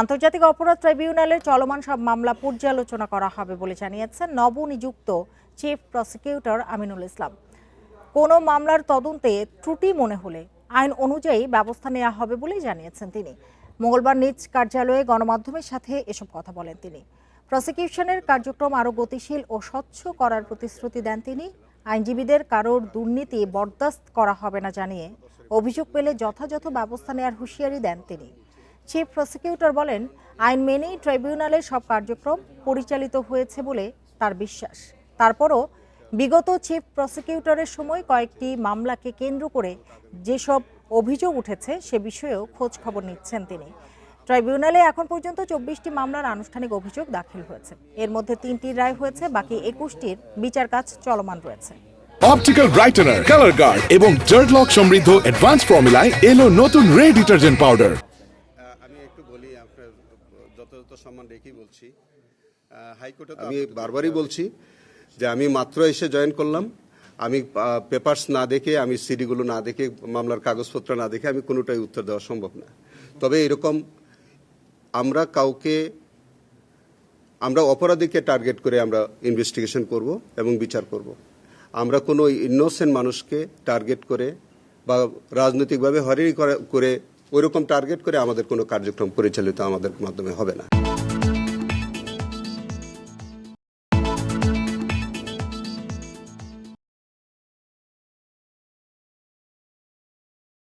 আন্তর্জাতিক অপরাধ ট্রাইব্যুনালের চলমান সব মামলা পর্যালোচনা করা হবে বলে জানিয়েছেন নবনিযুক্ত চিফ প্রসিকিউটর আমিনুল ইসলাম। কোনো মামলার তদন্তে ত্রুটি মনে হলে আইন অনুযায়ী ব্যবস্থা নেওয়া হবে বলে জানিয়েছেন তিনি। মঙ্গলবার নিজ কার্যালয়ে গণমাধ্যমের সাথে এসব কথা বলেন তিনি। প্রসিকিউশনের কার্যক্রম আরও গতিশীল ও স্বচ্ছ করার প্রতিশ্রুতি দেন তিনি। আইনজীবীদের কারোর দুর্নীতি বরদাস্ত করা হবে না জানিয়ে অভিযোগ পেলে যথাযথ ব্যবস্থা নেওয়ার হুঁশিয়ারি দেন তিনি। চিফ প্রসিকিউটর বলেন, আইন মেনেই ট্রাইব্যুনালের সব কার্যক্রম পরিচালিত হয়েছে বলে তার বিশ্বাস। তারপরও বিগত চিফ প্রসিকিউটরের সময় কয়েকটি মামলাকে কেন্দ্র করে যেসব অভিযোগ উঠেছে সে বিষয়েও খোঁজ খবর নিচ্ছেন তিনি। ট্রাইব্যুনালে এখন পর্যন্ত 24টি মামলার আনুষ্ঠানিক অভিযোগ দাখিল হয়েছে। এর মধ্যে 3টির রায় হয়েছে, বাকি 21টির বিচার কাজ চলমান রয়েছে। অপটিক্যাল ব্রাইটেনার, কালার গার্ড এবং জার্ড লক সমৃদ্ধ অ্যাডভান্স ফর্মুলায় এলো নতুন রে ডিটারজেন্ট পাউডার। আমি একটু বলি, আপনার যথাযথ সম্মান রেখেই বলছি। হাইকোর্টে আমি বারবারই বলছি যে আমি মাত্র এসে জয়েন করলাম। আমি পেপারস না দেখে, আমি সিডিগুলো না দেখে, মামলার কাগজপত্র না দেখে আমি কোনোটাই উত্তর দেওয়া সম্ভব না। তবে এরকম আমরা অপরাধীকে টার্গেট করে আমরা ইনভেস্টিগেশন করব এবং বিচার করব। আমরা কোনো ইনোসেন্ট মানুষকে টার্গেট করে বা রাজনৈতিকভাবে হয়রানি করে ওইরকম টার্গেট করে আমাদের কোনো কার্যক্রম পরিচালিত আমাদের মাধ্যমে হবে না।